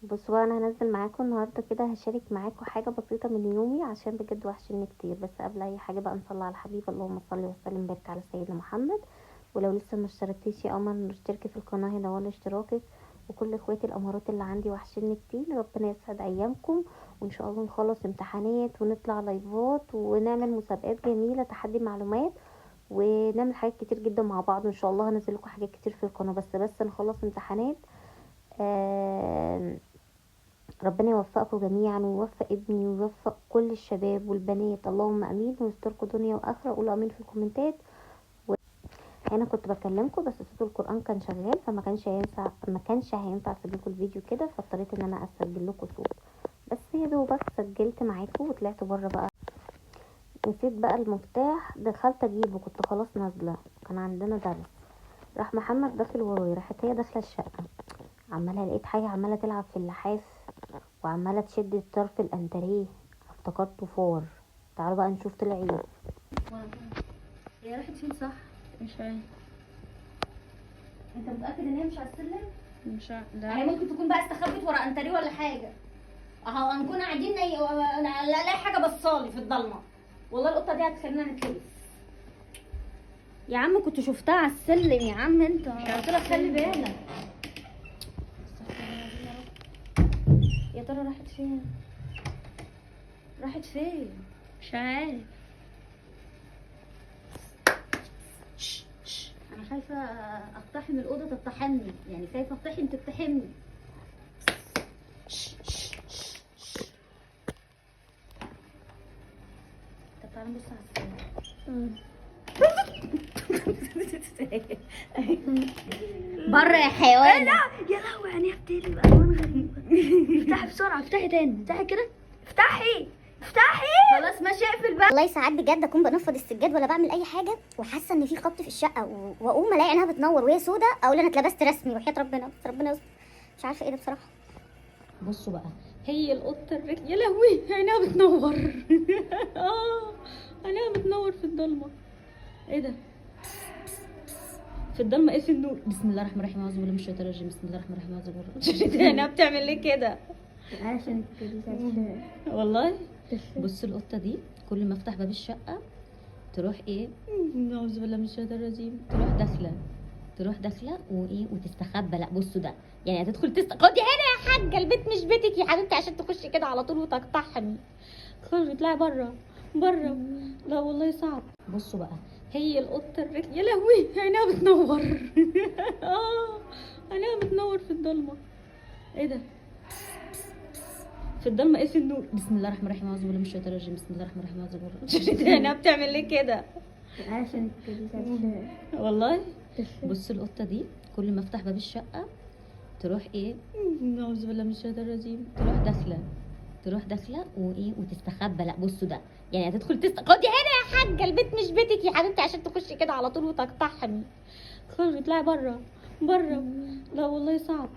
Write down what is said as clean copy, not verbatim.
بصوا بقى، انا هنزل معاكم النهارده كده، هشارك معاكم حاجه بسيطه من يومي عشان بجد وحشني كتير. بس قبل اي حاجه بقى نصلي على الحبيب، اللهم صل وسلم وبارك على سيدنا محمد. ولو لسه ما اشتركتيش يا قمر اشتركي في القناه هنا وانا اشتراكك. وكل اخواتي الامارات اللي عندي وحشني كتير، ربنا يسعد ايامكم. وان شاء الله نخلص امتحانات ونطلع لايفات ونعمل مسابقات جميله، تحدي معلومات، ونعمل حاجات كتير جدا مع بعض. ان شاء الله هنزل لكم حاجات كتير في القناه، بس نخلص امتحانات. آه ربنا يوفقكم جميعا ويوفق ابني ويوفق كل الشباب والبنات، اللهم امين، ويستركم دنيا واخره. قولوا امين في الكومنتات. انا كنت بكلمكم بس صوت القران كان شغال، فما كانش هينفع اسجل لكم الفيديو كده، فاضطريت ان انا اسجل لكم صوت. بس يا دوبك سجلت معاكم وطلعت بره بقى. نسيت بقى المفتاح، دخلت اجيبه كنت خلاص نازله، كان عندنا درس. راح محمد داخل ورايا، راحت هي داخله الشقه، عماله لقيت حاجه عماله تلعب في اللحاف وعماله تشد طرف الانتريه، افتكرته فار. تعالوا بقى نشوف طلع ايه. هي راحت فين؟ صح مش عارف. انت متاكد ان هي مش على السلم؟ مش عارف. هي ممكن تكون بقى استخبت ورا انتريه ولا حاجه. اهو هنكون قاعدين لا الاقي حاجه بصالي في الضلمه. والله القطه دي هتخلينا نتلبس. يا عم كنت شفتها على السلم يا عم، انت قلت لك خلي بالك. يا ترى راحت فين؟ راحت فين؟ مش عارف. انا خايفه اقتحم الاوضه تقتحمني، يعني خايفه اقتحم تقتحمني. طب تعالى نبص على السلم. بره يا حيوان. لا يا لهوي، عينيها بتقلب بالوان غريبه. افتحي بسرعه، افتحي تاني، افتحي كده، افتحي افتحي. خلاص ماشي، اقفل بقى. والله ساعات بجد اكون بنفض السجاد ولا بعمل اي حاجه وحاسه ان في خبط في الشقه واقوم الاقي عينها بتنور وهي سودة، اقول انا اتلبست رسمي وحياه ربنا، بس ربنا يستر. مش عارفه ايه ده بصراحه. بصوا بقى، هي القطه يا لهوي عينيها بتنور. عينيها بتنور في الضلمه. ايه ده؟ في الضلمه ايه؟ في النور. بسم الله الرحمن الرحيم، اعوذ بالله من الشيطان الرجيم، بسم الله الرحمن الرحيم، اعوذ بالله من الشيطان الرجيم. عينيها بتعمل ليه كده؟ عشان والله. بص القطه دي كل ما افتح باب الشقه تروح ايه؟ اعوذ بالله من الشيطان الرجيم. تروح داخله وايه وتستخبى. لا بصوا ده يعني هتدخل خدي هنا يا حاجه، البيت مش بيتك يا حبيبتي عشان تخشي كده على طول وتقتحمي. خرجي اطلعي بره. لا والله صعب. بصوا بقى، هي القطه يا لهوي عينيها بتنور. عينيها بتنور في الضلمه. ايه ده؟ في الضلمه ايه؟ في النور. بسم الله الرحمن الرحيم، اعوذ بالله من الشيطان الرجيم، بسم الله الرحمن الرحيم، اعوذ بالله من الشيطان الرجيم. عينيها بتعمل ليه كده؟ عشان والله. بص القطه دي كل ما افتح باب الشقه تروح ايه؟ اعوذ بالله من الشيطان الرجيم. تروح داخله وايه وتستخبى. لا بصوا ده يعني هتدخل خدي هنا يا حاجه، البيت مش بيتك يا حبيبتي عشان تخشي كده على طول وتقتحمي. خرجي اطلعي بره. لا والله صعب.